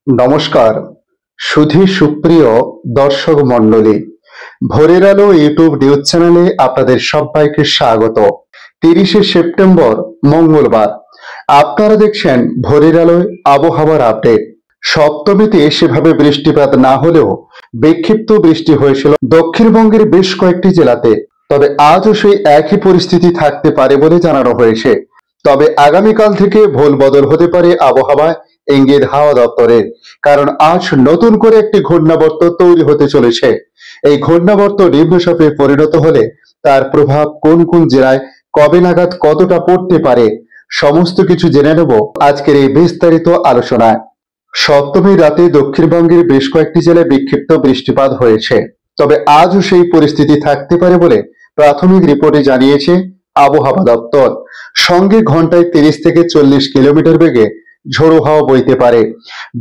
নমস্কার সুধী সুপ্রিয় দর্শক মণ্ডলী, ভোরের আলো ইউটিউব নিউজ চ্যানেলে আপনাদের সবাইকে স্বাগত। 30শে সেপ্টেম্বর মঙ্গলবার আপনারা দেখছেন ভোরের আলোয় আবহাওয়ার আপডেট। সপ্তমীতে সেভাবে বৃষ্টিপাত না হলেও বিক্ষিপ্ত বৃষ্টি হয়েছিল দক্ষিণবঙ্গের বেশ কয়েকটি জেলাতে। তবে আজও সেই একই পরিস্থিতি থাকতে পারে বলে জানানো হয়েছে। তবে আগামীকাল থেকে ভোল বদল হতে পারে আবহাওয়ায়, ইঙ্গিত হাওয়া দপ্তরের। কারণ আজ নতুন করে একটি ঘূর্ণাবর্ত তৈরি হতে চলেছে। এই ঘূর্ণাবর্ত নিম্নচাপে পরিণত হলে তার প্রভাব কোন কোন জেলায় কবে নাগাদ কতটা পড়তে পারে সমস্ত কিছু জেনে নেব আজকের এই বিস্তারিত আলোচনায়। সপ্তমী রাতে দক্ষিণবঙ্গের বেশ কয়েকটি জেলায় বিক্ষিপ্ত বৃষ্টিপাত হয়েছে। তবে আজও সেই পরিস্থিতি থাকতে পারে বলে প্রাথমিক রিপোর্টে জানিয়েছে আবহাওয়া দপ্তর। সঙ্গে ঘন্টায় 30 থেকে 40 কিলোমিটার বেগে ঝোড়ো হাওয়া বইতে পারে।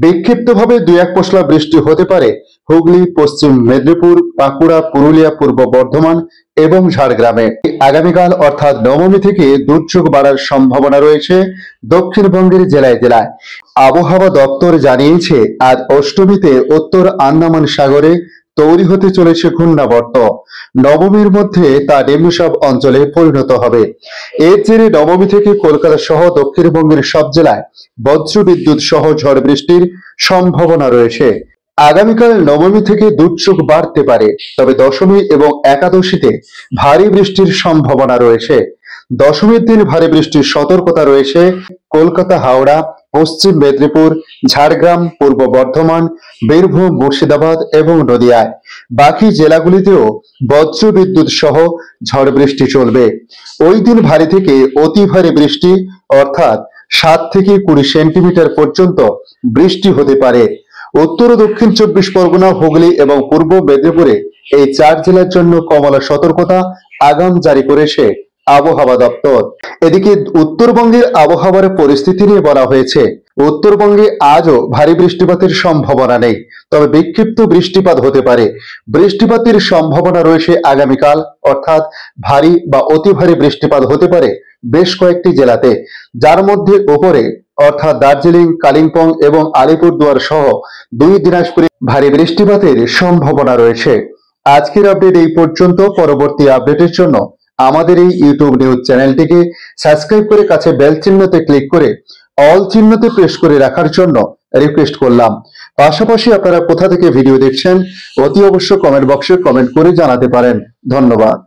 বিক্ষিপ্তভাবে দুই এক পশলা বৃষ্টি হতে পারে হুগলি, পশ্চিম মেদিনীপুর, বাঁকুড়া, পুরুলিয়া, পূর্ব বর্ধমান এবং ঝাড়গ্রামে। আগামীকাল অর্থাৎ নবমী থেকে দুর্যোগ বাড়ার সম্ভাবনা রয়েছে দক্ষিণবঙ্গের জেলায় জেলায়। আবহাওয়া দপ্তর জানিয়েছে আজ অষ্টমীতে উত্তর আন্দামান সাগরে তৈরি হতে চলেছে ঘূর্ণাবর্ত। নবমীর মধ্যে তা নিম্নচাপ অঞ্চলে পরিণত হবে। এর জেরে নবমী থেকে কলকাতা সহ দক্ষিণবঙ্গের সব জেলায় বজ্রবিদ্যুৎ সহ ঝড় বৃষ্টির সম্ভাবনা রয়েছে। আগামীকাল নবমী থেকে দুর্যোগ বাড়তে পারে, তবে দশমী এবং একাদশীতে ভারী বৃষ্টির সম্ভাবনা রয়েছে। দশমীর দিন ভারী বৃষ্টির সতর্কতা রয়েছে কলকাতা, হাওড়া, পশ্চিম মেদিনীপুর, ঝাড়গ্রাম, পূর্ব বর্ধমান, বীরভূম, মুর্শিদাবাদ এবং নদিয়ায়। বাকি জেলাগুলিতেও বজ্রবিদ্যুৎ সহ ঝড় বৃষ্টি চলবে। ওই দিন ভারী থেকে অতি ভারী বৃষ্টি অর্থাৎ 7 থেকে 20 সেন্টিমিটার পর্যন্ত বৃষ্টি হতে পারে। উত্তর ও দক্ষিণ 24 পরগনা, হুগলি এবং পূর্ব মেদিনীপুরে এই 4 জেলার জন্য কমলা সতর্কতা আগাম জারি করেছে আবহাওয়া দপ্তর। এদিকে উত্তরবঙ্গের আবহাওয়ার পরিস্থিতি নিয়ে বলা হয়েছে, উত্তরবঙ্গে আজও ভারী বৃষ্টিপাতের সম্ভাবনা নেই, তবে বিক্ষিপ্ত বৃষ্টিপাত হতে পারে। বৃষ্টিপাতের সম্ভাবনা রয়েছে আগামীকাল, অর্থাৎ ভারী বা অতি ভারী বৃষ্টিপাত হতে পারে বেশ কয়েকটি জেলাতে, যার মধ্যে উপরে অর্থাৎ দার্জিলিং, কালিম্পং এবং আলিপুরদুয়ার সহ 2 দিনাজপুরে ভারী বৃষ্টিপাতের সম্ভাবনা রয়েছে। আজকের আপডেট এই পর্যন্ত। পরবর্তী আপডেটের জন্য আমাদের এই ইউটিউব নিউজ চ্যানেলটিকে সাবস্ক্রাইব করে কাছে বেল চিহ্নতে ক্লিক করে অল চিহ্নতে প্রেস করে রাখার জন্য রিকোয়েস্ট করলাম। পাশাপাশি আপনারা কোথা থেকে ভিডিও দেখছেন অতি অবশ্য কমেন্ট বক্সে কমেন্ট করে জানাতে পারেন। ধন্যবাদ।